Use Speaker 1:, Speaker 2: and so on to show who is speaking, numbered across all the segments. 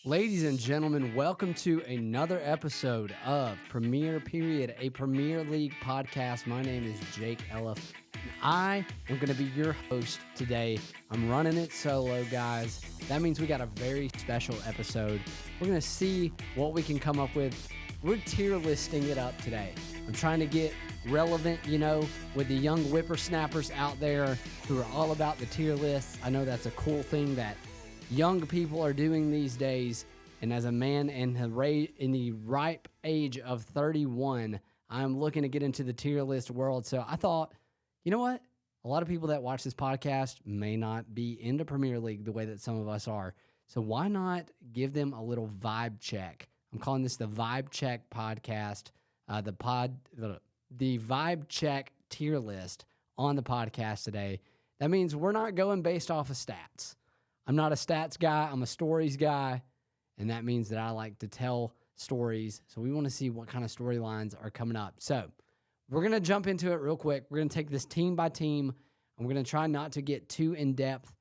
Speaker 1: Ladies and gentlemen, welcome to another episode of Premier Period, a Premier League podcast. My name is Jake Elliff, and I am going to be your host today. I'm running it solo, guys. That means we got a very special episode. We're going to see what we can come up with. We're tier listing it up today. I'm trying to get relevant, with the young whippersnappers out there who are all about the tier lists. I know that's a cool thing that young people are doing these days, and as a man in the ripe age of 31, I'm looking to get into the tier list world. So I thought, you know what? A lot of people that watch this podcast may not be into Premier League the way that some of us are. So why not give them a little vibe check? I'm calling this the Vibe Check podcast, the Vibe Check tier list on the podcast today. That means we're not going based off of stats. I'm not a stats guy. I'm a stories guy, and that means that I like to tell stories. So we want to see what kind of storylines are coming up. So we're going to jump into it real quick. We're going to take this team by team, and we're going to try not to get too in-depth,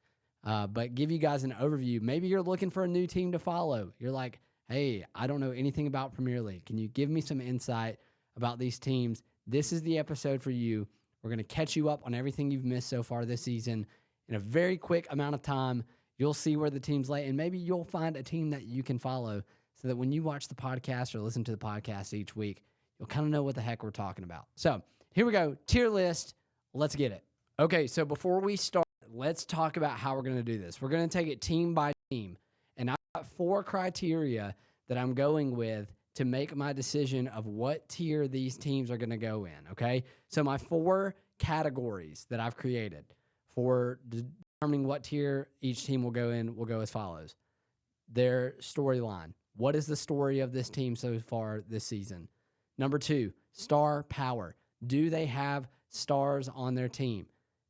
Speaker 1: but give you guys an overview. Maybe you're looking for a new team to follow. You're like, hey, I don't know anything about Premier League. Can you give me some insight about these teams? This is the episode for you. We're going to catch you up on everything you've missed so far this season in a very quick amount of time. You'll see where the team's lay, and maybe you'll find a team that you can follow so that when you watch the podcast or listen to the podcast each week, you'll kind of know what the heck we're talking about. So here we go. Tier list. Let's get it. Okay, so before we start, let's talk about how we're going to do this. We're going to take it team by team, and I've got 4 criteria that I'm going with to make my decision of what tier these teams are going to go in, okay? So my 4 categories that I've created for determining what tier each team will go in will go as follows. Their storyline. What is the story of this team so far this season? Number 2, star power. Do they have stars on their team?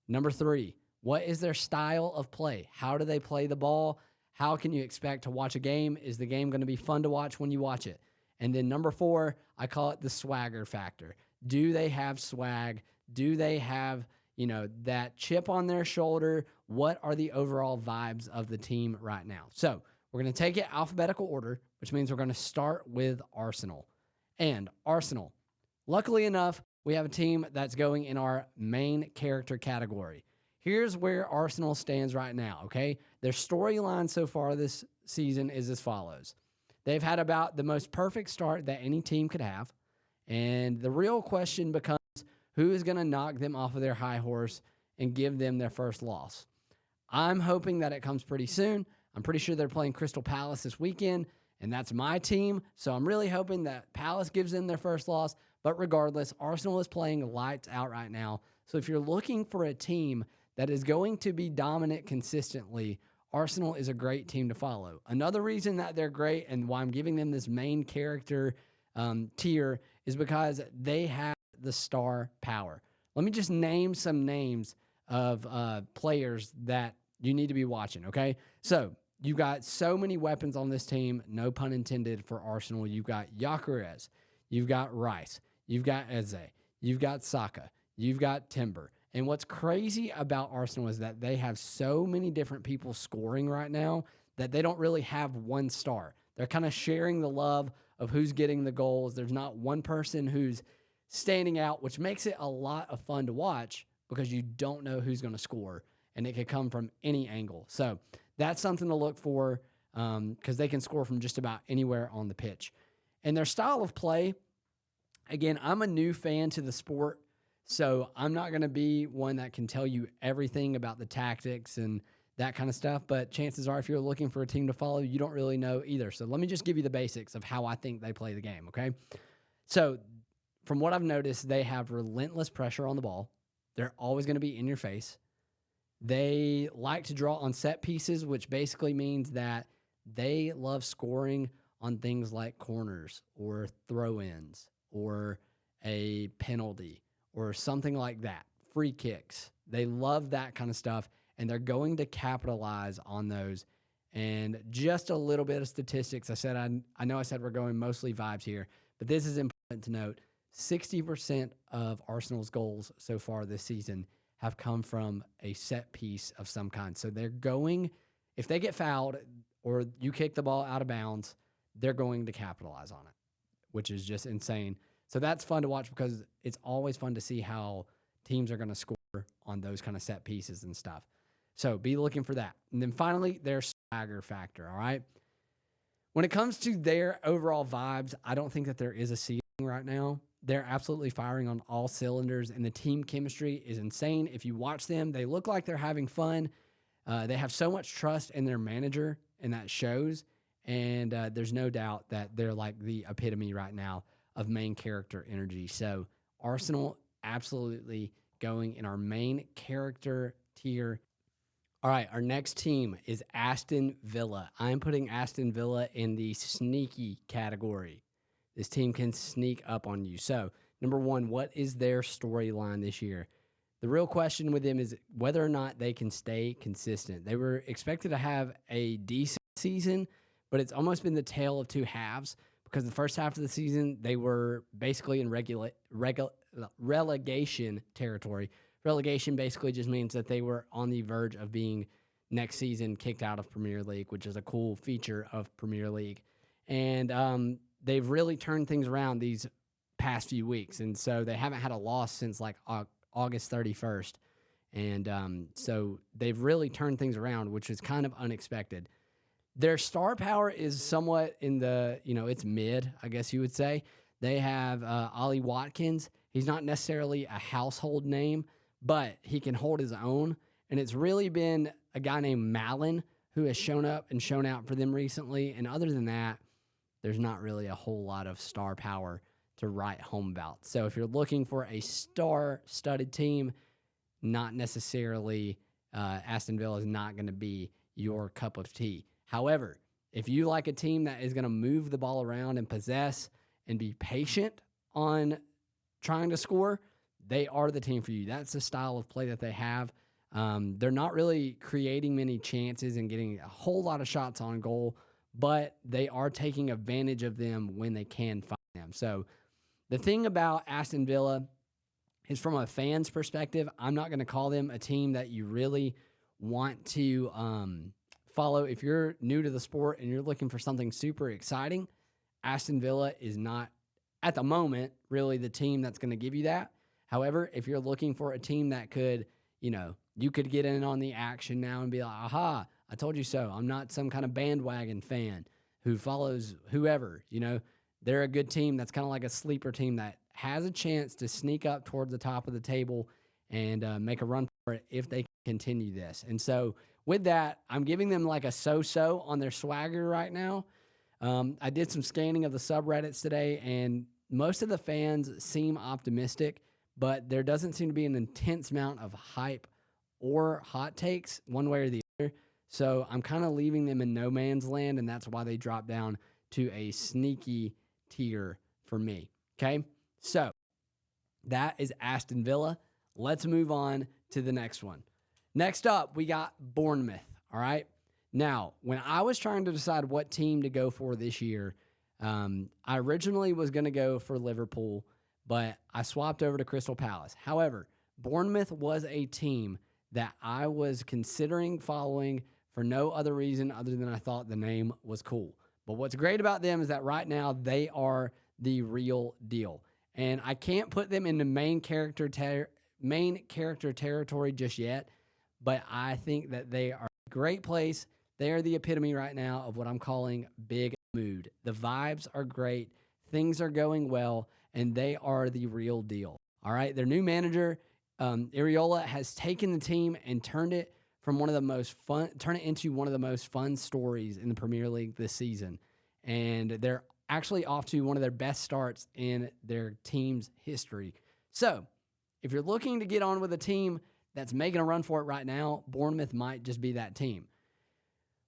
Speaker 1: Number 3, what is their style of play? How do they play the ball? How can you expect to watch a game? Is the game going to be fun to watch when you watch it? And then number 4, I call it the swagger factor. Do they have swag? Do they have that chip on their shoulder? What are the overall vibes of the team right now? So we're going to take it alphabetical order, which means we're going to start with Arsenal. And Arsenal, luckily enough, we have a team that's going in our main character category. Here's where Arsenal stands right now, okay? Their storyline so far this season is as follows. They've had about the most perfect start that any team could have, and the real question becomes, who is going to knock them off of their high horse and give them their first loss? I'm hoping that it comes pretty soon. I'm pretty sure they're playing Crystal Palace this weekend, and that's my team. So I'm really hoping that Palace gives them their first loss. But regardless, Arsenal is playing lights out right now. So if you're looking for a team that is going to be dominant consistently, Arsenal is a great team to follow. Another reason that they're great and why I'm giving them this main character tier is because they have the star power. Let me just name some names of players that you need to be watching, okay? So you've got so many weapons on this team, no pun intended for Arsenal. You've got Gyökeres, you've got Rice, you've got Eze, you've got Saka, you've got Timber. And what's crazy about Arsenal is that they have so many different people scoring right now that they don't really have one star. They're kind of sharing the love of who's getting the goals. There's not one person who's standing out, which makes it a lot of fun to watch because you don't know who's going to score, and it could come from any angle. So that's something to look for because they can score from just about anywhere on the pitch. And their style of play, again, I'm a new fan to the sport, so I'm not going to be one that can tell you everything about the tactics and that kind of stuff, but chances are if you're looking for a team to follow, you don't really know either. So let me just give you the basics of how I think they play the game, okay? So from what I've noticed, they have relentless pressure on the ball. They're always going to be in your face. They like to draw on set pieces, which basically means that they love scoring on things like corners or throw-ins or a penalty or something like that, free kicks. They love that kind of stuff, and they're going to capitalize on those. And just a little bit of statistics. I know I said we're going mostly vibes here, but this is important to note. 60% of Arsenal's goals so far this season have come from a set piece of some kind. So they're going, if they get fouled, or you kick the ball out of bounds, they're going to capitalize on it, which is just insane. So that's fun to watch because it's always fun to see how teams are going to score on those kind of set pieces and stuff. So be looking for that. And then finally, their swagger factor, all right? When it comes to their overall vibes, I don't think that there is a ceiling right now. They're absolutely firing on all cylinders, and the team chemistry is insane. If you watch them, they look like they're having fun. They have so much trust in their manager, and that shows. And there's no doubt that they're like the epitome right now of main character energy. So Arsenal absolutely going in our main character tier. All right, our next team is Aston Villa. I'm putting Aston Villa in the sneaky category. This team can sneak up on you. So, number one, what is their storyline this year? The real question with them is whether or not they can stay consistent. They were expected to have a decent season, but it's almost been the tale of two halves because the first half of the season, they were basically in relegation territory. Relegation basically just means that they were on the verge of being next season kicked out of Premier League, which is a cool feature of Premier League. And they've really turned things around these past few weeks. And so they haven't had a loss since like August 31st. And so they've really turned things around, which is kind of unexpected. Their star power is somewhat in the, it's mid, I guess you would say. They have Ollie Watkins. He's not necessarily a household name, but he can hold his own. And it's really been a guy named Mallon who has shown up and shown out for them recently. And other than that, there's not really a whole lot of star power to write home about. So if you're looking for a star-studded team, not necessarily Aston Villa is not going to be your cup of tea. However, if you like a team that is going to move the ball around and possess and be patient on trying to score, they are the team for you. That's the style of play that they have. They're not really creating many chances and getting a whole lot of shots on goal, but they are taking advantage of them when they can find them. So the thing about Aston Villa is from a fan's perspective, I'm not going to call them a team that you really want to follow. If you're new to the sport and you're looking for something super exciting, Aston Villa is not, at the moment, really the team that's going to give you that. However, if you're looking for a team that could, you could get in on the action now and be like, aha, I told you so. I'm not some kind of bandwagon fan who follows whoever, They're a good team that's kind of like a sleeper team that has a chance to sneak up towards the top of the table and make a run for it if they continue this. And so with that, I'm giving them like a so-so on their swagger right now. I did some scanning of the subreddits today, and most of the fans seem optimistic, but there doesn't seem to be an intense amount of hype or hot takes one way or the other. So I'm kind of leaving them in no man's land, and that's why they dropped down to a sneaky tier for me. Okay, so that is Aston Villa. Let's move on to the next one. Next up, we got Bournemouth. All right. Now, when I was trying to decide what team to go for this year, I originally was going to go for Liverpool, but I swapped over to Crystal Palace. However, Bournemouth was a team that I was considering following for no other reason other than I thought the name was cool. But what's great about them is that right now they are the real deal. And I can't put them in the main character territory just yet, but I think that they are a great place. They are the epitome right now of what I'm calling big mood. The vibes are great. Things are going well, and they are the real deal. All right. Their new manager, Iriola, has taken the team and turned it into one of the most fun stories in the Premier League this season. And they're actually off to one of their best starts in their team's history. So if you're looking to get on with a team that's making a run for it right now, Bournemouth might just be that team.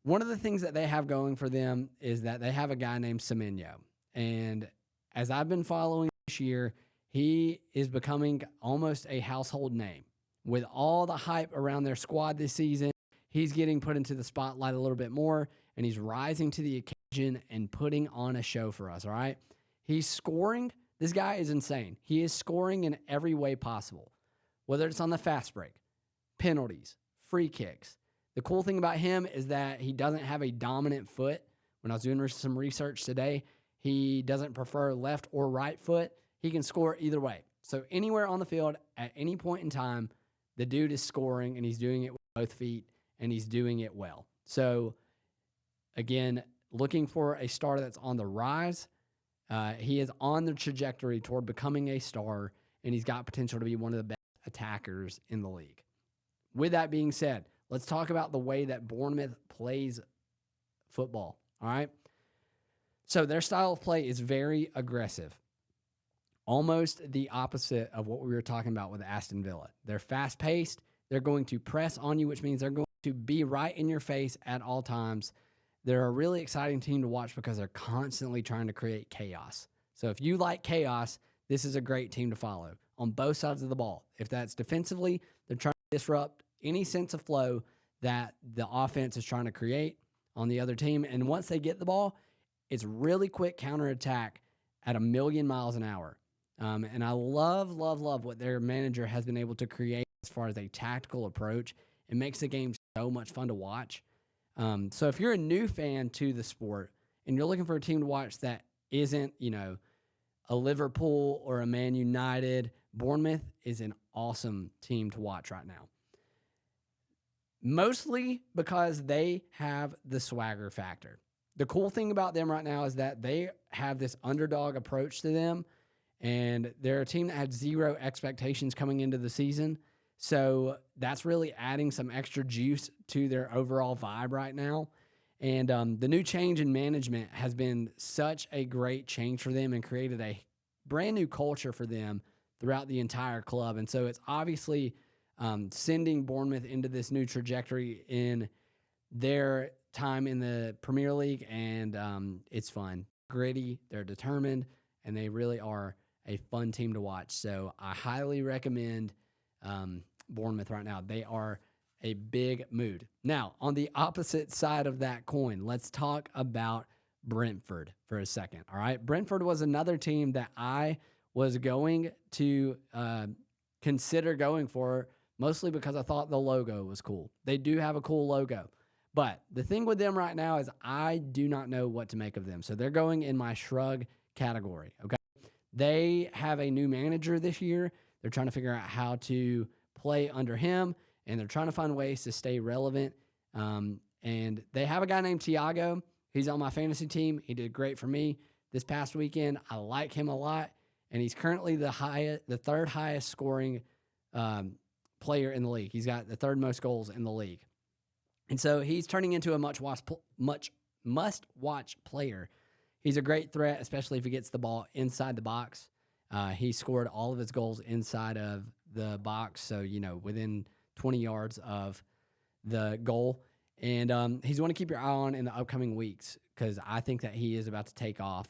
Speaker 1: One of the things that they have going for them is that they have a guy named Semenyo. And as I've been following this year, he is becoming almost a household name. With all the hype around their squad this season, he's getting put into the spotlight a little bit more, and he's rising to the occasion and putting on a show for us, all right? He's scoring. This guy is insane. He is scoring in every way possible, whether it's on the fast break, penalties, free kicks, The cool thing about him is that he doesn't have a dominant foot. When I was doing some research today, he doesn't prefer left or right foot. He can score either way. So anywhere on the field at any point in time, the dude is scoring, and he's doing it with both feet, and he's doing it well. So again, looking for a star that's on the rise. He is on the trajectory toward becoming a star, and he's got potential to be one of the best attackers in the league. With that being said, let's talk about the way that Bournemouth plays football. All right. So their style of play is very aggressive, almost the opposite of what we were talking about with Aston Villa. They're fast paced. They're going to press on you, which means they're going to be right in your face at all times. They're a really exciting team to watch because they're constantly trying to create chaos. So if you like chaos, this is a great team to follow on both sides of the ball. If that's defensively, they're trying to disrupt any sense of flow that the offense is trying to create on the other team. And once they get the ball, it's really quick counterattack at 1,000,000 miles an hour. And I love what their manager has been able to create as far as a tactical approach. It makes the game so much fun to watch. So if you're a new fan to the sport and you're looking for a team to watch that isn't, a Liverpool or a Man United, Bournemouth is an awesome team to watch right now. Mostly because they have the swagger factor. The cool thing about them right now is that they have this underdog approach to them, and they're a team that had zero expectations coming into the season. So that's really adding some extra juice to their overall vibe right now. And the new change in management has been such a great change for them and created a brand new culture for them throughout the entire club. And so it's obviously sending Bournemouth into this new trajectory in their time in the Premier League. And it's fun, gritty, they're determined, and they really are a fun team to watch. So I highly recommend Bournemouth right now. They are a big mood. Now, on the opposite side of that coin, let's talk about Brentford for a second. All right. Brentford was another team that I was going to consider going for, mostly because I thought the logo was cool. They do have a cool logo. But the thing with them right now is I do not know what to make of them. So they're going in my shrug category. Okay. They have a new manager this year. They're trying to figure out how to play under him, and they're trying to find ways to stay relevant. And they have a guy named Thiago. He's on my fantasy team. He did great for me this past weekend. I like him a lot, and he's currently the third highest scoring player in the league. He's got the third most goals in the league. And so he's turning into a must-watch player. He's a great threat, especially if he gets the ball inside the box. He scored all of his goals inside of the box, so, within 20 yards of the goal. And he's one to keep your eye on in the upcoming weeks because I think that he is about to take off.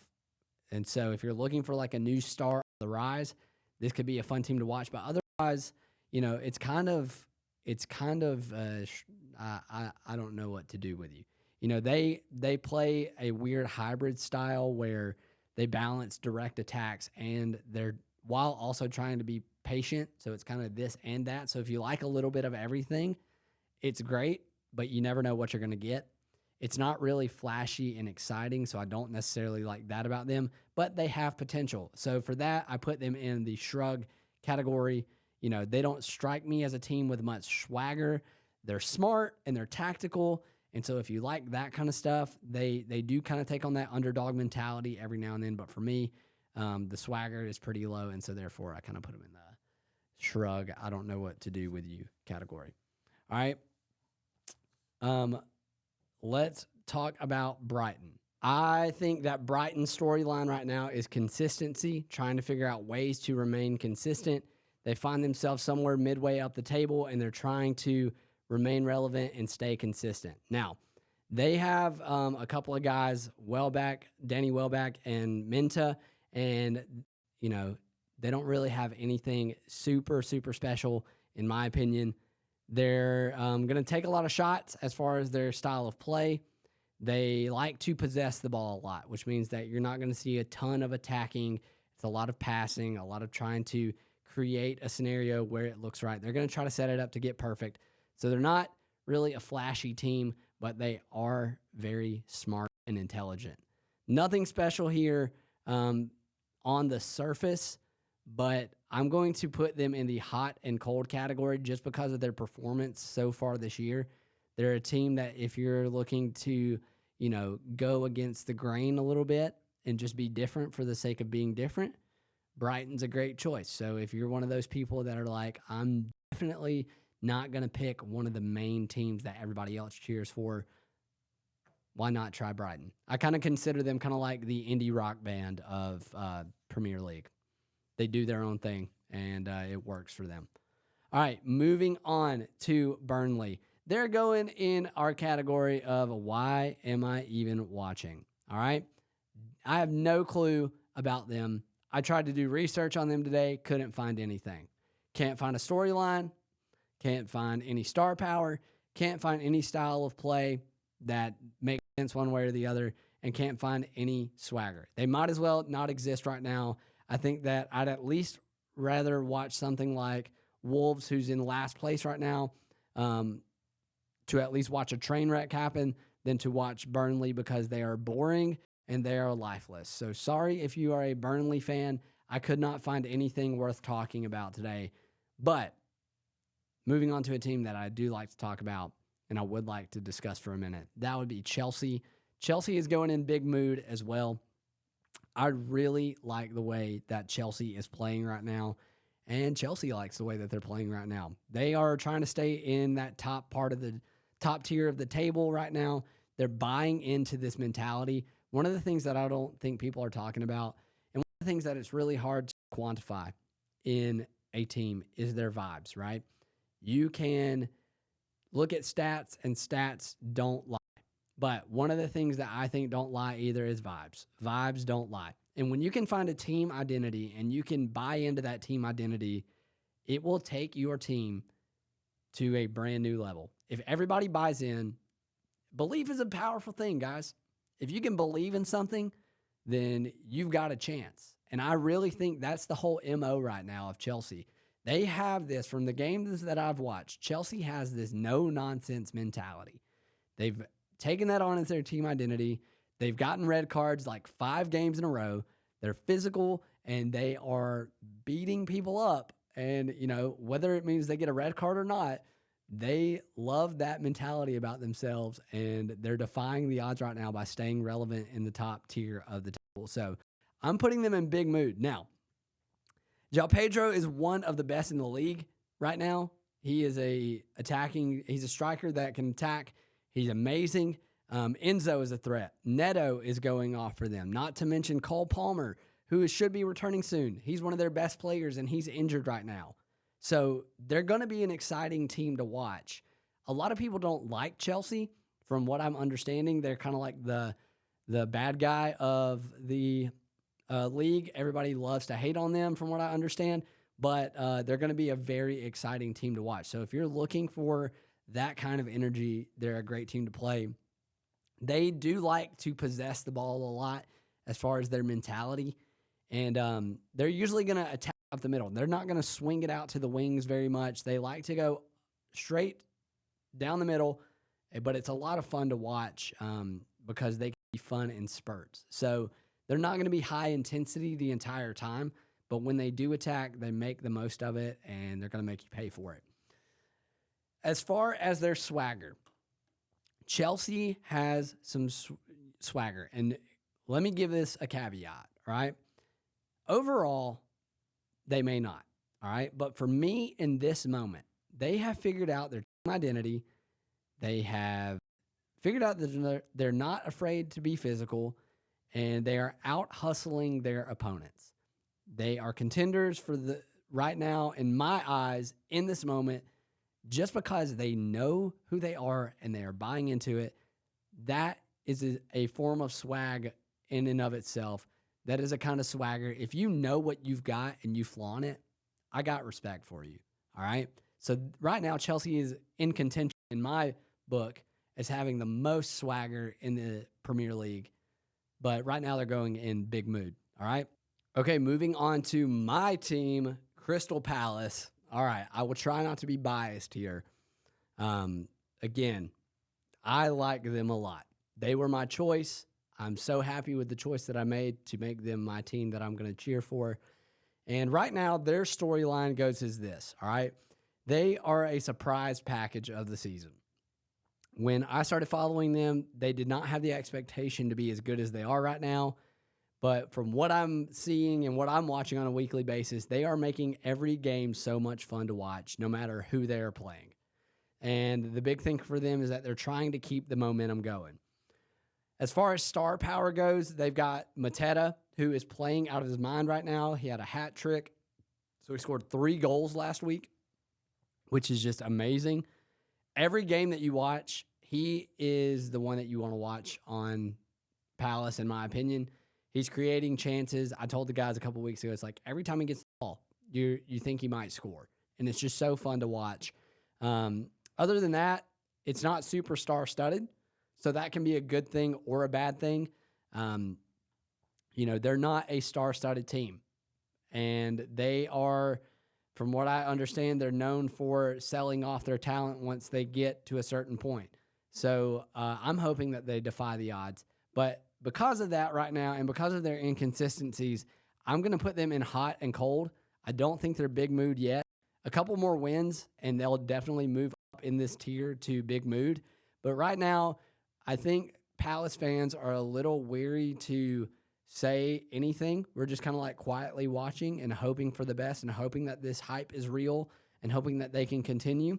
Speaker 1: And so if you're looking for like a new star on the rise, this could be a fun team to watch. But otherwise, it's kind of I don't know what to do with you. They play a weird hybrid style where they balance direct attacks and they're while also trying to be patient. So it's kind of this and that. So if you like a little bit of everything, it's great, but you never know what you're going to get. It's not really flashy and exciting, so I don't necessarily like that about them, but they have potential. So for that, I put them in the shrug category. They don't strike me as a team with much swagger. They're smart and they're tactical. And so if you like that kind of stuff, they do kind of take on that underdog mentality every now and then. But for me, the swagger is pretty low, and so therefore I kind of put them in the shrug, I don't know what to do with you category. All right. Let's talk about Brighton. I think that Brighton's storyline right now is consistency, trying to figure out ways to remain consistent. They find themselves somewhere midway up the table, and they're trying to remain relevant and stay consistent. Now, they have a couple of guys, Danny Welbeck and Minta, and, they don't really have anything super, super special, in my opinion. They're going to take a lot of shots as far as their style of play. They like to possess the ball a lot, which means that you're not going to see a ton of attacking. It's a lot of passing, a lot of trying to create a scenario where it looks right. They're going to try to set it up to get perfect. So they're not really a flashy team, but they are very smart and intelligent. Nothing special here on the surface, but I'm going to put them in the hot and cold category just because of their performance so far this year. They're a team that if you're looking to, go against the grain a little bit and just be different for the sake of being different, Brighton's a great choice. So if you're one of those people that are like, I'm definitely not going to pick one of the main teams that everybody else cheers for, why not try Brighton? I kind of consider them kind of like the indie rock band of Premier League. They do their own thing, and it works for them. All right, moving on to Burnley. They're going in our category of why am I even watching? All right, I have no clue about them. I tried to do research on them today, couldn't find anything. Can't find a storyline, can't find any star power, can't find any style of play that makes sense one way or the other, and can't find any swagger. They might as well not exist right now. I think that I'd at least rather watch something like Wolves, who's in last place right now, to at least watch a train wreck happen than to watch Burnley because they are boring and they are lifeless. So sorry if you are a Burnley fan. I could not find anything worth talking about today. But moving on to a team that I do like to talk about and I would like to discuss for a minute, that would be Chelsea. Chelsea is going in big mood as well. I really like the way that Chelsea is playing right now, and Chelsea likes the way that they're playing right now. They are trying to stay in that top part of the top tier of the table right now. They're buying into this mentality. One of the things that I don't think people are talking about, and one of the things that it's really hard to quantify in a team, is their vibes, right? You can look at stats, and stats don't lie. But one of the things that I think don't lie either is vibes. Vibes don't lie. And when you can find a team identity and you can buy into that team identity, it will take your team to a brand new level. If everybody buys in, belief is a powerful thing, guys. If you can believe in something, then you've got a chance. And I really think that's the whole MO right now of Chelsea. They have this from the games that I've watched. Chelsea has this no-nonsense mentality. They've taken that on as their team identity. They've gotten red cards like 5 games in a row. They're physical, and they are beating people up. And, whether it means they get a red card or not, they love that mentality about themselves, and they're defying the odds right now by staying relevant in the top tier of the table. So I'm putting them in big mood. Now, João Pedro is one of the best in the league right now. He is he's a striker that can attack. He's amazing. Enzo is a threat. Neto is going off for them. Not to mention Cole Palmer, who should be returning soon. He's one of their best players, and he's injured right now. So they're going to be an exciting team to watch. A lot of people don't like Chelsea. From what I'm understanding, they're kind of like the bad guy of the league. Everybody loves to hate on them, from what I understand. But they're going to be a very exciting team to watch. So if you're looking for that kind of energy, they're a great team to play. They do like to possess the ball a lot as far as their mentality. And they're usually going to attack up the middle. They're not going to swing it out to the wings very much. They like to go straight down the middle, but it's a lot of fun to watch because they can be fun in spurts. So they're not going to be high intensity the entire time, but when they do attack, they make the most of it, and they're going to make you pay for it. As far as their swagger, Chelsea has some swagger. And let me give this a caveat, right? Overall, they may not, all right? But for me in this moment, they have figured out their team identity. They have figured out that they're not afraid to be physical, and they are out hustling their opponents. They are contenders for the right now, in my eyes, in this moment, just because they know who they are and they are buying into it. That is a form of swag in and of itself. That is a kind of swagger. If you know what you've got and you flaunt it, I got respect for you. All right. So right now, Chelsea is in contention, in my book, as having the most swagger in the Premier League. But right now, they're going in big mood. All right. Okay. Moving on to my team, Crystal Palace. All right. I will try not to be biased here. again, I like them a lot. They were my choice. I'm so happy with the choice that I made to make them my team that I'm going to cheer for. And right now, their storyline goes as this, all right? They are a surprise package of the season. When I started following them, they did not have the expectation to be as good as they are right now. But from what I'm seeing and what I'm watching on a weekly basis, they are making every game so much fun to watch, no matter who they are playing. And the big thing for them is that they're trying to keep the momentum going. As far as star power goes, they've got Mateta, who is playing out of his mind right now. He had a hat trick. So he scored 3 goals last week, which is just amazing. Every game that you watch, he is the one that you want to watch on Palace, in my opinion. He's creating chances. I told the guys a couple weeks ago, it's like every time he gets the ball, you think he might score. And it's just so fun to watch. Other than that, it's not super star-studded, so that can be a good thing or a bad thing. They're not a star-studded team. And they are, from what I understand, they're known for selling off their talent once they get to a certain point. So I'm hoping that they defy the odds. But because of that right now and because of their inconsistencies, I'm going to put them in hot and cold. I don't think they're big mood yet. A couple more wins, and they'll definitely move up in this tier to big mood. But right now, I think Palace fans are a little weary to say anything. We're just kind of like quietly watching and hoping for the best and hoping that this hype is real and hoping that they can continue.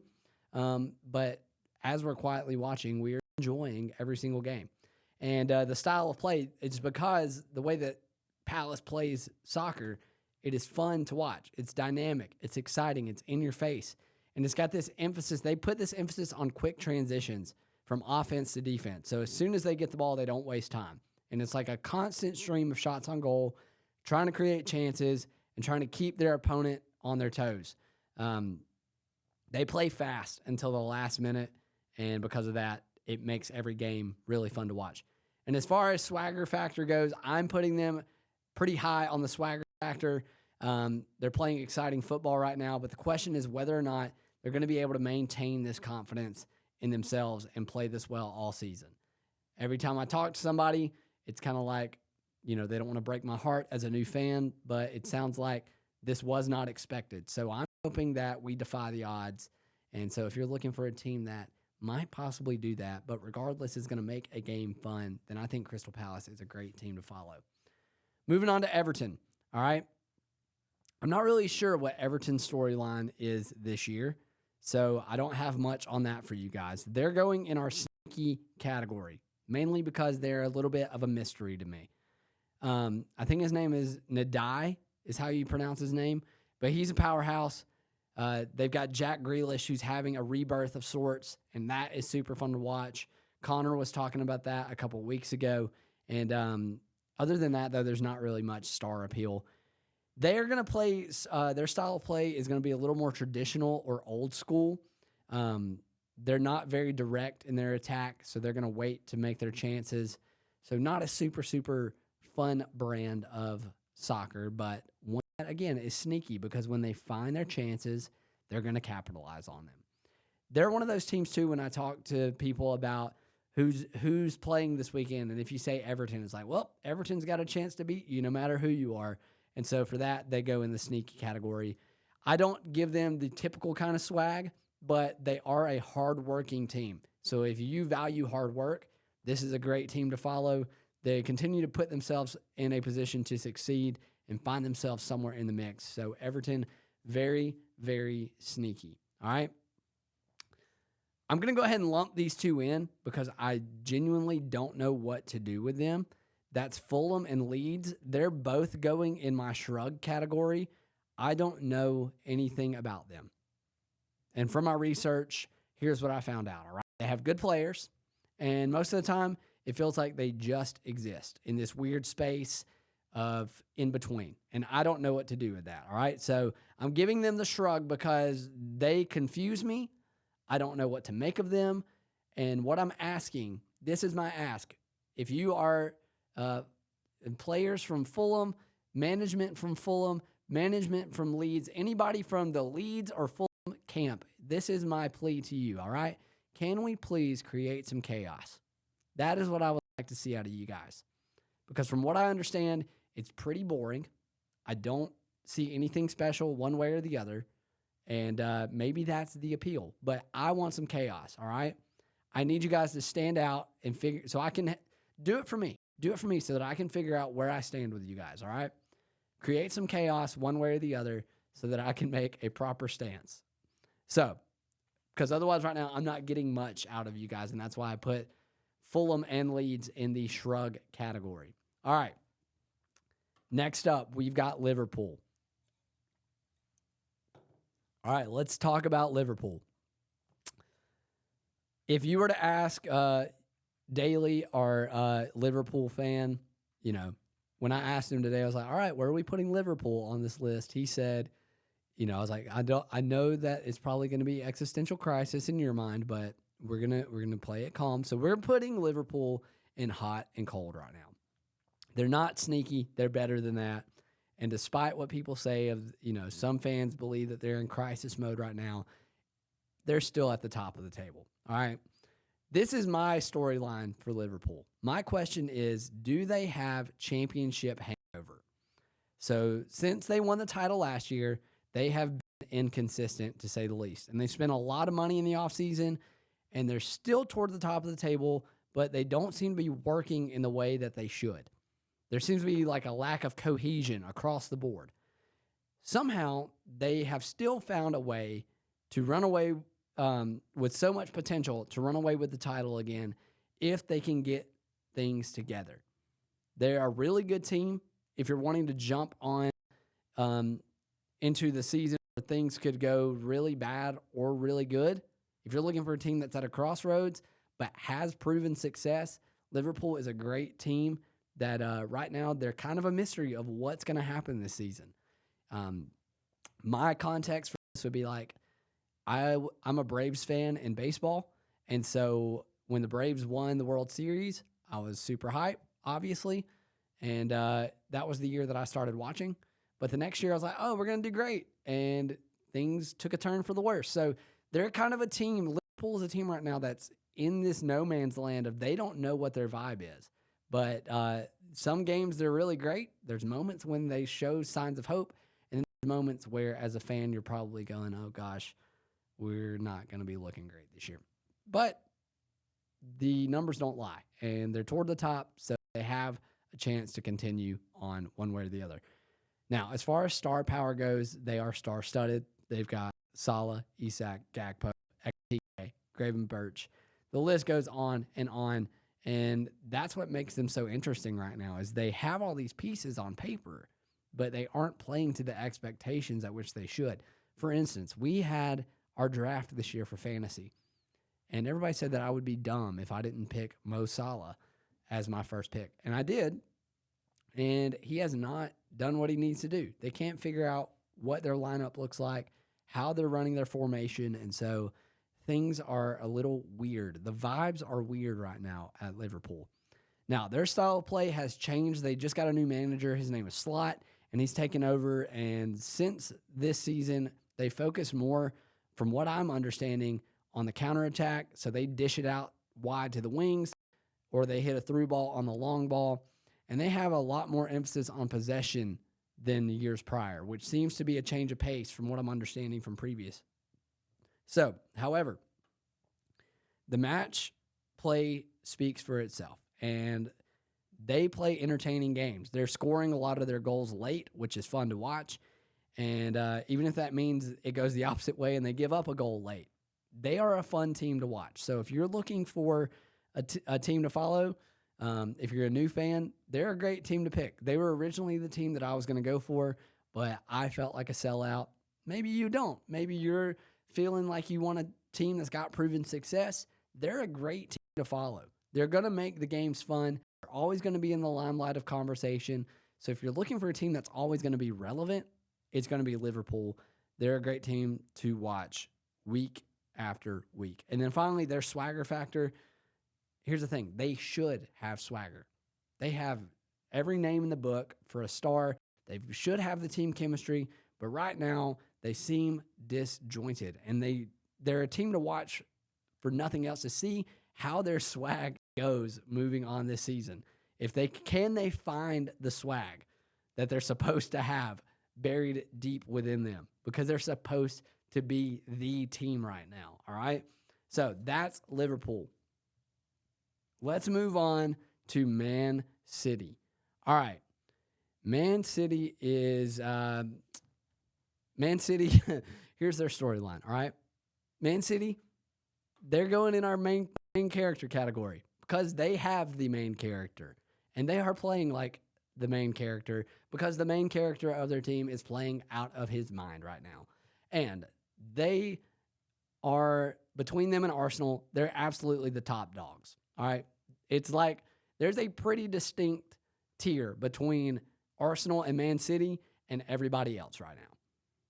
Speaker 1: But as we're quietly watching, we're enjoying every single game. And the style of play, it's because the way that Palace plays soccer, it is fun to watch. It's dynamic. It's exciting. It's in your face. And it's got this emphasis. They put this emphasis on quick transitions from offense to defense. So as soon as they get the ball, they don't waste time. And it's like a constant stream of shots on goal, trying to create chances and trying to keep their opponent on their toes. They play fast until the last minute, and because of that, it makes every game really fun to watch. And as far as swagger factor goes, I'm putting them pretty high on the swagger factor. They're playing exciting football right now, but the question is whether or not they're going to be able to maintain this confidence in themselves and play this well all season. Every time I talk to somebody, it's kind of like, they don't want to break my heart as a new fan, but it sounds like this was not expected. So I'm hoping that we defy the odds. And so if you're looking for a team that might possibly do that, but regardless is going to make a game fun, then I think Crystal Palace is a great team to follow. Moving on to Everton, all right? I'm not really sure what Everton's storyline is this year, so I don't have much on that for you guys. They're going in our sneaky category, mainly because they're a little bit of a mystery to me. I think his name is Nadai, is how you pronounce his name, but he's a powerhouse. They've got Jack Grealish, who's having a rebirth of sorts, and that is super fun to watch. Connor was talking about that a couple weeks ago. And other than that, though, there's not really much star appeal. They're going to play, their style of play is going to be a little more traditional or old school. They're not very direct in their attack, so they're going to wait to make their chances. So not a super, super fun brand of soccer, but one that, again, is sneaky because when they find their chances, they're going to capitalize on them. They're one of those teams, too, when I talk to people about who's playing this weekend, and if you say Everton, it's like, well, Everton's got a chance to beat you no matter who you are. And so for that, they go in the sneaky category. I don't give them the typical kind of swag, but they are a hard-working team. So if you value hard work, this is a great team to follow. They continue to put themselves in a position to succeed and find themselves somewhere in the mix. So Everton, very, very sneaky. All right? I'm going to go ahead and lump these two in because I genuinely don't know what to do with them. That's Fulham and Leeds. They're both going in my shrug category. I don't know anything about them. And from my research, here's what I found out. All right, they have good players, and most of the time, it feels like they just exist in this weird space of in between. And I don't know what to do with that. All right, so I'm giving them the shrug because they confuse me. I don't know what to make of them. And what I'm asking, this is my ask. If you are players from Fulham, management from Fulham, management from Leeds, anybody from the Leeds or Fulham camp, this is my plea to you, all right? can we please create some chaos? That is what I would like to see out of you guys. Because from what I understand, it's pretty boring. I don't see anything special one way or the other. And maybe that's the appeal. But I want some chaos, all right? I need you guys to stand out and figure, so I can do it for me. Do it for me so that I can figure out where I stand with you guys, all right? Create some chaos one way or the other so that I can make a proper stance. So, because otherwise right now I'm not getting much out of you guys, and that's why I put Fulham and Leeds in the shrug category. All right. Next up, we've got Liverpool. All right, let's talk about Liverpool. If you were to ask Daly, our Liverpool fan, you know, when I asked him today, I was like, all right, where are we putting Liverpool on this list? He said, you know, I was like, I know that it's probably going to be existential crisis in your mind, but we're gonna play it calm. So we're putting Liverpool in hot and cold right now. They're not sneaky. They're better than that. And despite what people say of, you know, some fans believe that they're in crisis mode right now, they're still at the top of the table. All right. This is my storyline for Liverpool. My question is, do they have championship hangover? So since they won the title last year, they have been inconsistent, to say the least. And they spent a lot of money in the offseason, and they're still toward the top of the table, but they don't seem to be working in the way that they should. There seems to be like a lack of cohesion across the board. Somehow, they have still found a way to run away with so much potential to run away with the title again if they can get things together. They're a really good team. If you're wanting to jump on into the season where things could go really bad or really good, if you're looking for a team that's at a crossroads but has proven success, Liverpool is a great team that right now they're kind of a mystery of what's going to happen this season. My context for this would be like, I'm a Braves fan in baseball, and so when the Braves won the World Series, I was super hyped, obviously, and that was the year that I started watching. But the next year, I was like, oh, we're going to do great, and things took a turn for the worse. So they're kind of a team. Liverpool is a team right now that's in this no man's land of they don't know what their vibe is. But some games, they're really great. There's moments when they show signs of hope, and then there's moments where, as a fan, you're probably going, oh, gosh, we're not going to be looking great this year. But the numbers don't lie, and they're toward the top, so they have a chance to continue on one way or the other. Now, as far as star power goes, they are star-studded. They've got Salah, Isak, Gakpo, Ekitike, Graven Birch. The list goes on, and that's what makes them so interesting right now is they have all these pieces on paper, but they aren't playing to the expectations at which they should. For instance, we had our draft this year for fantasy, and everybody said that I would be dumb if I didn't pick Mo Salah as my first pick, and I did, and he has not done what he needs to do. They can't figure out what their lineup looks like, how they're running their formation, and so things are a little weird. The vibes are weird right now at Liverpool. Now, their style of play has changed. They just got a new manager. His name is Slot, and he's taken over, and since this season, they focus more, from what I'm understanding, on the counterattack. So they dish it out wide to the wings, or they hit a through ball on the long ball. And they have a lot more emphasis on possession than the years prior, which seems to be a change of pace from what I'm understanding from previous. So, however, the match play speaks for itself, and they play entertaining games. They're scoring a lot of their goals late, which is fun to watch. And even if that means it goes the opposite way and they give up a goal late, they are a fun team to watch. So if you're looking for a team to follow, if you're a new fan, they're a great team to pick. They were originally the team that I was going to go for, but I felt like a sellout. Maybe you don't. Maybe you're feeling like you want a team that's got proven success. They're a great team to follow. They're going to make the games fun. They're always going to be in the limelight of conversation. So if you're looking for a team that's always going to be relevant, it's going to be Liverpool. They're a great team to watch week after week. And then finally, their swagger factor. Here's the thing. They should have swagger. They have every name in the book for a star. They should have the team chemistry. But right now, they seem disjointed. And they're a team to watch for nothing else to see how their swag goes moving on this season. If they find the swag that they're supposed to have buried deep within them, because they're supposed to be the team right now. All right. So that's Liverpool. Let's move on to Man City. All right. Man City is Man City. Here's their storyline. All right. Man City, they're going in our main character category because they have the main character and they are playing like the main character because the main character of their team is playing out of his mind right now. And they are, between them and Arsenal, they're absolutely the top dogs. All right. It's like there's a pretty distinct tier between Arsenal and Man City and everybody else right now.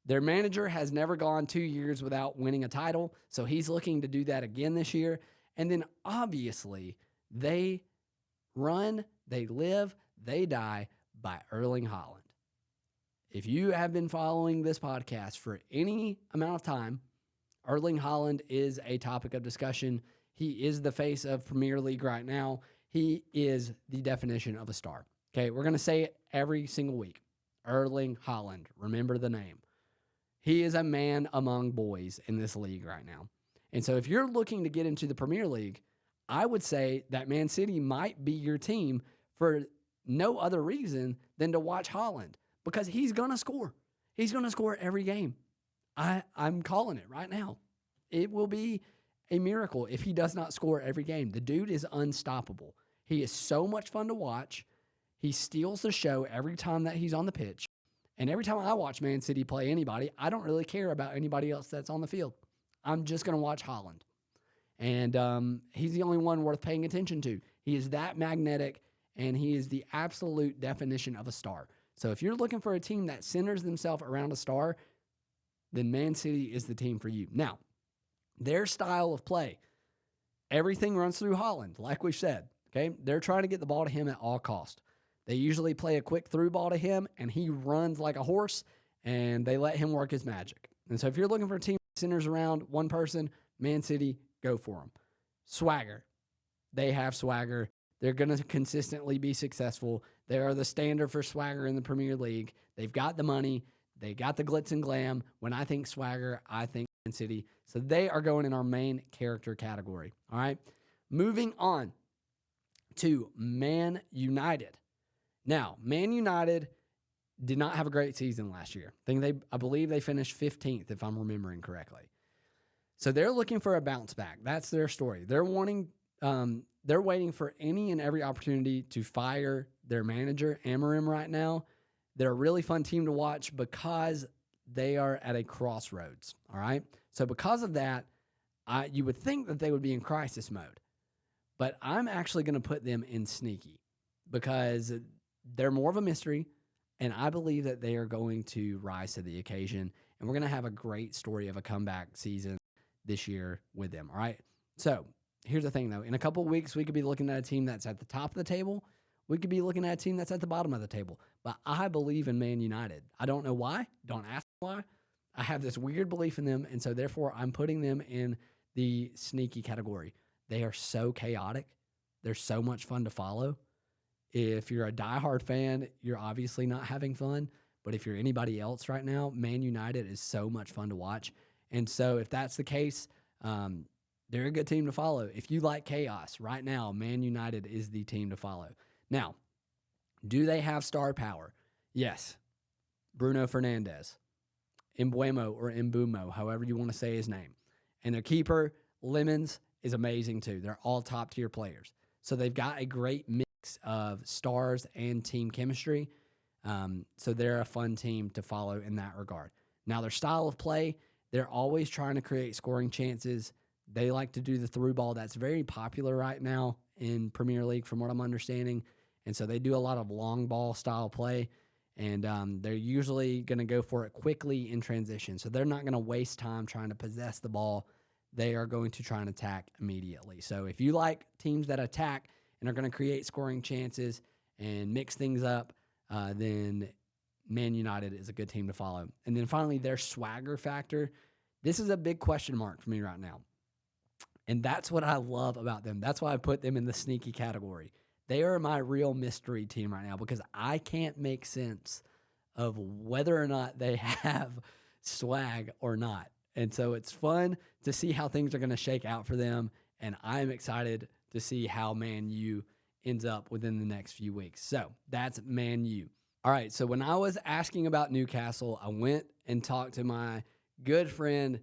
Speaker 1: Their manager has never gone 2 years without winning a title, so he's looking to do that again this year. And then obviously they run, they live, they die by Erling Haaland. If you have been following this podcast for any amount of time, Erling Haaland is a topic of discussion. He is the face of Premier League right now. He is the definition of a star. Okay, we're going to say it every single week. Erling Haaland. Remember the name. He is a man among boys in this league right now. And so if you're looking to get into the Premier League, I would say that Man City might be your team for no other reason than to watch Haaland because he's going to score. He's going to score every game. I'm calling it right now. It will be a miracle if he does not score every game. The dude is unstoppable. He is so much fun to watch. He steals the show every time that he's on the pitch. And every time I watch Man City play anybody, I don't really care about anybody else that's on the field. I'm just going to watch Haaland. And he's the only one worth paying attention to. He is that magnetic, and he is the absolute definition of a star. So if you're looking for a team that centers themselves around a star, then Man City is the team for you. Now, their style of play, everything runs through Haaland, like we said. Okay, they're trying to get the ball to him at all cost. They usually play a quick through ball to him, and he runs like a horse, and they let him work his magic. And so if you're looking for a team that centers around one person, Man City, go for them. Swagger. They have swagger. They're going to consistently be successful. They are the standard for swagger in the Premier League. They've got the money. They got the glitz and glam. When I think swagger, I think Man City. So they are going in our main character category. All right. Moving on to Man United. Now, Man United did not have a great season last year. I believe they finished 15th, if I'm remembering correctly. So they're looking for a bounce back. That's their story. They're waiting for any and every opportunity to fire their manager, Amorim, right now. They're a really fun team to watch because they are at a crossroads. All right. So because of that, you would think that they would be in crisis mode, but I'm actually going to put them in sneaky because they're more of a mystery, and I believe that they are going to rise to the occasion, and we're going to have a great story of a comeback season this year with them, all right? So here's the thing, though. In a couple of weeks, we could be looking at a team that's at the top of the table. We could be looking at a team that's at the bottom of the table. But I believe in Man United. I don't know why. Don't ask why. I have this weird belief in them, and so therefore I'm putting them in the sneaky category. They are so chaotic. They're so much fun to follow. If you're a diehard fan, you're obviously not having fun. But if you're anybody else right now, Man United is so much fun to watch. And so if that's the case, they're a good team to follow. If you like chaos right now, Man United is the team to follow. Now, do they have star power? Yes. Bruno Fernandes, Mbeumo or Mbumo, however you want to say his name. And their keeper, Lemons, is amazing too. They're all top-tier players. So they've got a great mix of stars and team chemistry. So they're a fun team to follow in that regard. Now, their style of play, they're always trying to create scoring chances. They like to do the through ball. That's very popular right now in Premier League from what I'm understanding. And so they do a lot of long ball style play. And they're usually going to go for it quickly in transition. So they're not going to waste time trying to possess the ball. They are going to try and attack immediately. So if you like teams that attack and are going to create scoring chances and mix things up, then Man United is a good team to follow. And then finally, their swagger factor. This is a big question mark for me right now. And that's what I love about them. That's why I put them in the sneaky category. They are my real mystery team right now because I can't make sense of whether or not they have swag or not. And so it's fun to see how things are going to shake out for them. And I'm excited to see how Man U ends up within the next few weeks. So that's Man U. All right. So when I was asking about Newcastle, I went and talked to my good friend,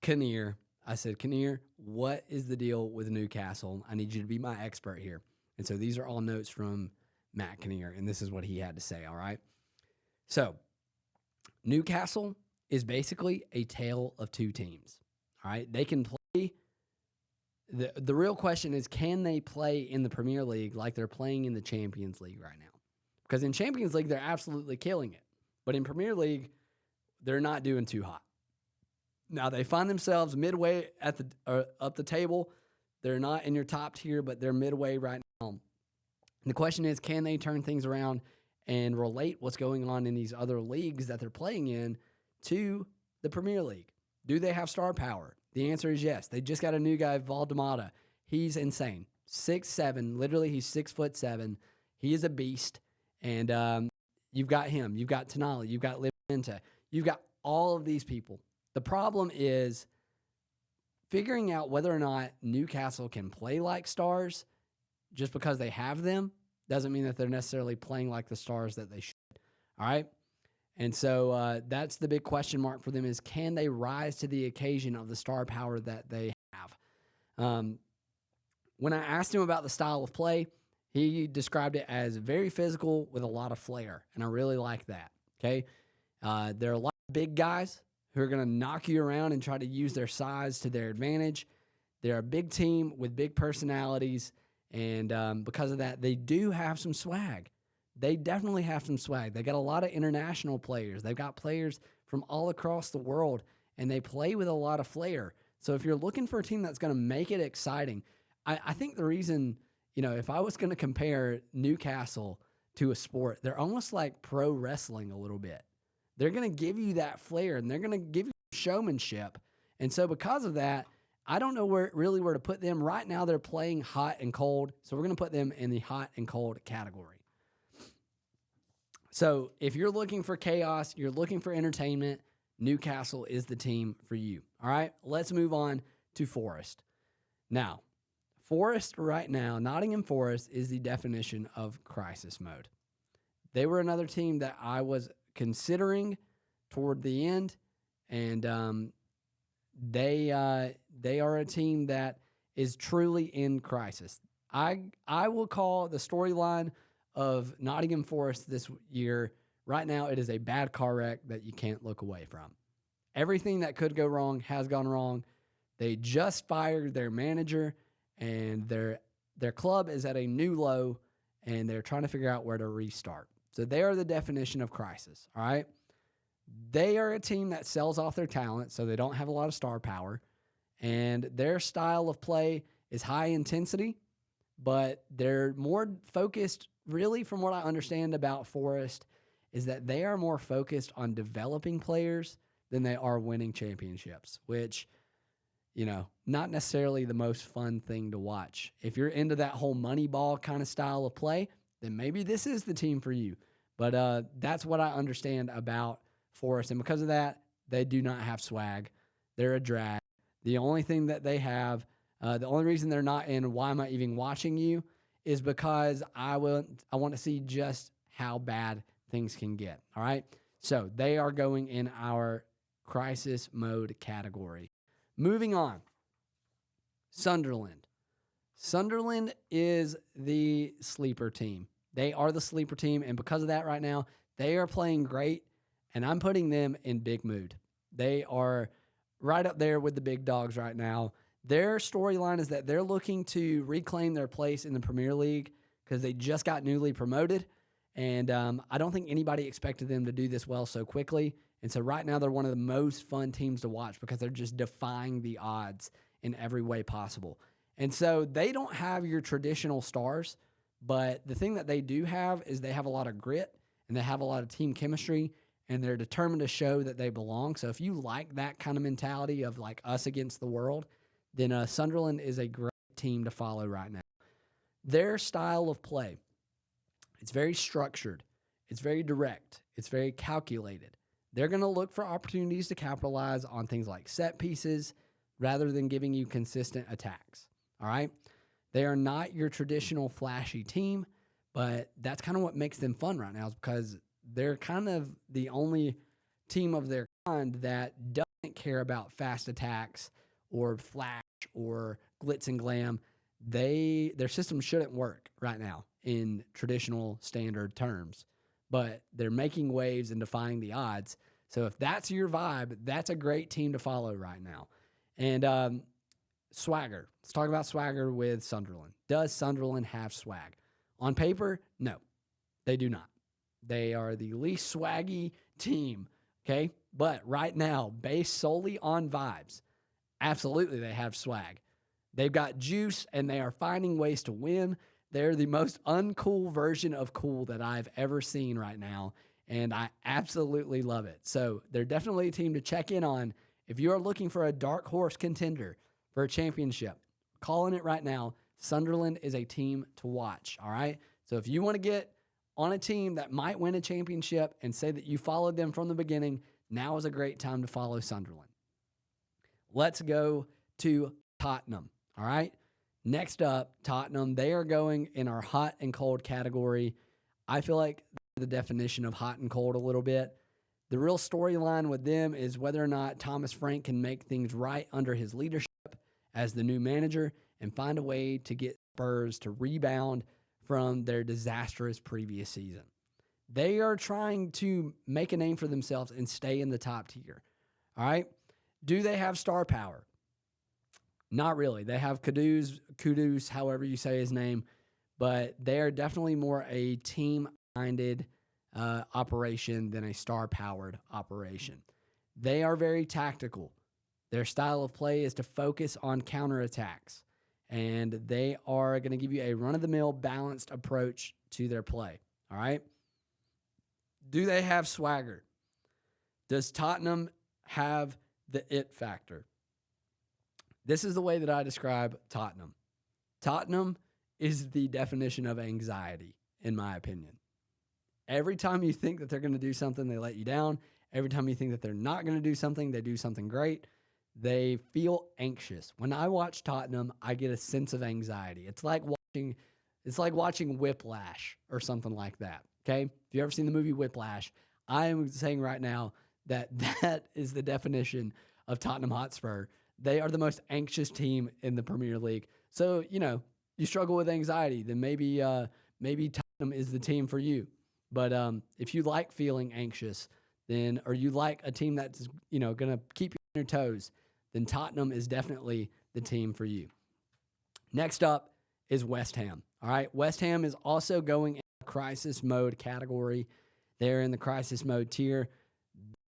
Speaker 1: Kinnear. I said, Kinnear, what is the deal with Newcastle? I need you to be my expert here. And so these are all notes from Matt Kinnear, and this is what he had to say, all right? So Newcastle is basically a tale of two teams, all right? They can play. The real question is, can they play in the Premier League like they're playing in the Champions League right now? Because in Champions League, they're absolutely killing it. But in Premier League, they're not doing too hot. Now, they find themselves midway at up the table. They're not in your top tier, but they're midway right now. And the question is, can they turn things around and relate what's going on in these other leagues that they're playing in to the Premier League? Do they have star power? The answer is yes. They just got a new guy, Valdemata. He's insane. 6'7", literally he's 6'7". He is a beast. And you've got him. You've got Tonali. You've got Liventa. You've got all of these people. The problem is figuring out whether or not Newcastle can play like stars just because they have them doesn't mean that they're necessarily playing like the stars that they should. All right? And so that's the big question mark for them is, can they rise to the occasion of the star power that they have? When I asked him about the style of play, he described it as very physical with a lot of flair, and I really like that, okay? There are a lot of big guys who are going to knock you around and try to use their size to their advantage. They're a big team with big personalities, and because of that, they do have some swag. They definitely have some swag. They got a lot of international players. They've got players from all across the world, and they play with a lot of flair. So if you're looking for a team that's going to make it exciting, I think the reason, if I was going to compare Newcastle to a sport, they're almost like pro wrestling a little bit. They're going to give you that flair, and they're going to give you showmanship. And so because of that, I don't know where to put them. Right now they're playing hot and cold, so we're going to put them in the hot and cold category. So if you're looking for chaos, you're looking for entertainment, Newcastle is the team for you. All right, let's move on to Forest. Now, Forest right now, Nottingham Forest is the definition of crisis mode. They were another team that I was considering toward the end, and they are a team that is truly in crisis. I will call the storyline of Nottingham Forest this year, right now, it is a bad car wreck that you can't look away from. Everything that could go wrong has gone wrong. They just fired their manager, and their club is at a new low, and they're trying to figure out where to restart. So they are the definition of crisis, all right? They are a team that sells off their talent, so they don't have a lot of star power, and their style of play is high intensity, but they're more focused, really, from what I understand about Forest, is that they are more focused on developing players than they are winning championships, which, not necessarily the most fun thing to watch. If you're into that whole money ball kind of style of play, then maybe this is the team for you. But that's what I understand about Forest, and because of that, they do not have swag. They're a drag. The only thing that they have, the only reason they're not in Why Am I Even Watching You is because I want to see just how bad things can get, all right? So they are going in our crisis mode category. Moving on, Sunderland. Sunderland is the sleeper team. They are the sleeper team, and because of that right now, they are playing great, and I'm putting them in big mood. They are right up there with the big dogs right now. Their storyline is that they're looking to reclaim their place in the Premier League because they just got newly promoted, and I don't think anybody expected them to do this well so quickly. And so right now they're one of the most fun teams to watch because they're just defying the odds in every way possible. And so they don't have your traditional stars, but the thing that they do have is they have a lot of grit and they have a lot of team chemistry, and they're determined to show that they belong. So if you like that kind of mentality of like us against the world, then Sunderland is a great team to follow right now. Their style of play, it's very structured. It's very direct. It's very calculated. They're going to look for opportunities to capitalize on things like set pieces rather than giving you consistent attacks. All right? They are not your traditional flashy team, but that's kind of what makes them fun right now, is because they're kind of the only team of their kind that doesn't care about fast attacks or flash or glitz and glam. Their system shouldn't work right now in traditional standard terms, but they're making waves and defying the odds. So if that's your vibe, that's a great team to follow right now. And swagger. Let's talk about swagger with Sunderland. Does Sunderland have swag? On paper, no, they do not. They are the least swaggy team, okay? But right now, based solely on vibes, absolutely they have swag. They've got juice, and they are finding ways to win. They're the most uncool version of cool that I've ever seen right now, and I absolutely love it. So they're definitely a team to check in on. If you are looking for a dark horse contender for a championship, calling it right now, Sunderland is a team to watch, all right? So if you want to get on a team that might win a championship and say that you followed them from the beginning, now is a great time to follow Sunderland. Let's go to Tottenham, all right? Next up, Tottenham. They are going in our hot and cold category. I feel like the definition of hot and cold a little bit. The real storyline with them is whether or not Thomas Frank can make things right under his leadership as the new manager and find a way to get Spurs to rebound from their disastrous previous season. They are trying to make a name for themselves and stay in the top tier. All right? Do they have star power? Not really. They have Kudus, however you say his name, but they are definitely more a team-minded operation than a star-powered operation. They are very tactical. Their style of play is to focus on counterattacks, and they are going to give you a run-of-the-mill balanced approach to their play. All right? Do they have swagger? Does Tottenham have the it factor? This is the way that I describe Tottenham. Tottenham is the definition of anxiety, in my opinion. Every time you think that they're going to do something, they let you down. Every time you think that they're not going to do something, they do something great. They feel anxious. When I watch Tottenham, I get a sense of anxiety. It's like watching Whiplash or something like that. Okay? If you've ever seen the movie Whiplash, I am saying right now that is the definition of Tottenham Hotspur. They are the most anxious team in the Premier League. So, you struggle with anxiety, then maybe Tottenham is the team for you. But if you like feeling anxious, or you like a team that's, going to keep you on your toes, then Tottenham is definitely the team for you. Next up is West Ham. All right, West Ham is also going in the crisis mode category. They're in the crisis mode tier.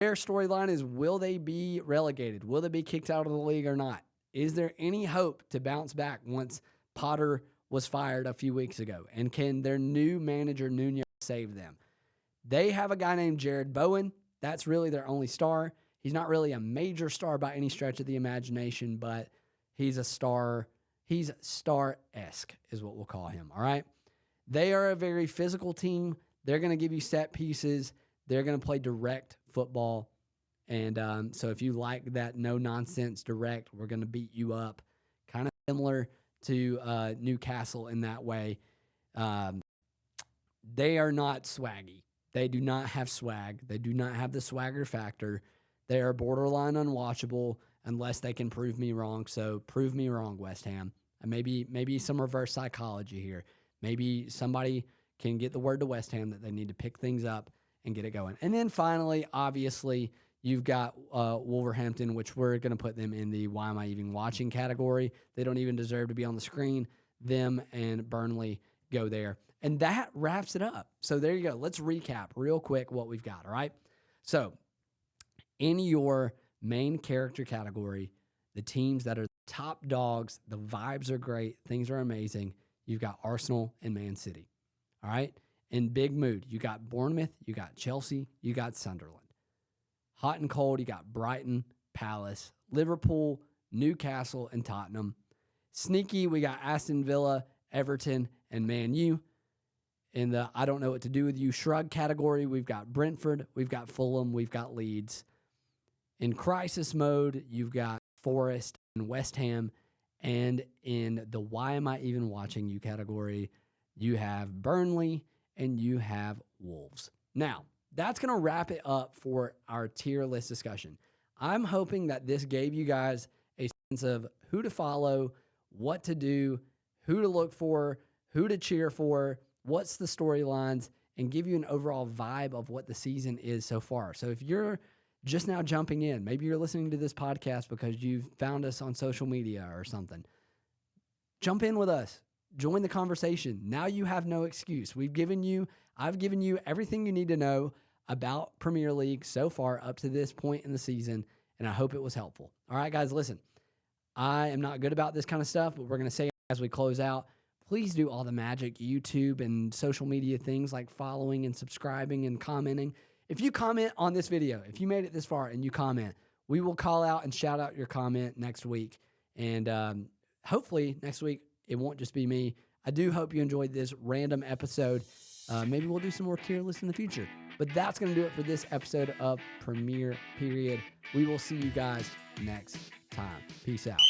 Speaker 1: Their storyline is, will they be relegated? Will they be kicked out of the league or not? Is there any hope to bounce back once Potter was fired a few weeks ago? And can their new manager, Nuno, save them? They have a guy named Jared Bowen. That's really their only star. He's not really a major star by any stretch of the imagination, but he's a star. He's star-esque is what we'll call him, all right? They are a very physical team. They're going to give you set pieces. They're going to play direct football. And so if you like that no-nonsense direct, we're going to beat you up. Kind of similar to Newcastle in that way. They are not swaggy. They do not have swag. They do not have the swagger factor. They are borderline unwatchable unless they can prove me wrong. So prove me wrong, West Ham. And maybe some reverse psychology here. Maybe somebody can get the word to West Ham that they need to pick things up and get it going. And then finally, obviously, you've got Wolverhampton, which we're going to put them in the why am I even watching category. They don't even deserve to be on the screen. Them and Burnley go there. And that wraps it up. So there you go. Let's recap real quick what we've got, all right? So in your main character category, the teams that are top dogs, the vibes are great, things are amazing, you've got Arsenal and Man City, all right? In big mood, you got Bournemouth, you got Chelsea, you got Sunderland. Hot and cold, you got Brighton, Palace, Liverpool, Newcastle, and Tottenham. Sneaky, we got Aston Villa, Everton, and Man U. In the I don't know what to do with you shrug category, we've got Brentford, we've got Fulham, we've got Leeds. In crisis mode, you've got Forest and West Ham. And in the why am I even watching you category, you have Burnley and you have Wolves. Now, that's going to wrap it up for our tier list discussion. I'm hoping that this gave you guys a sense of who to follow, what to do, who to look for, who to cheer for, what's the storylines, and give you an overall vibe of what the season is so far. So if you're just now jumping in, maybe you're listening to this podcast because you've found us on social media or something, jump in with us. Join the conversation. Now you have no excuse. I've given you everything you need to know about Premier League so far up to this point in the season, and I hope it was helpful. All right, guys, listen. I am not good about this kind of stuff, but we're going to say as we close out, please do all the magic YouTube and social media things like following and subscribing and commenting. If you comment on this video, if you made it this far and you comment, we will call out and shout out your comment next week. And hopefully next week it won't just be me. I do hope you enjoyed this random episode. Maybe we'll do some more tier lists in the future. But that's going to do it for this episode of Premier Period. We will see you guys next time. Peace out.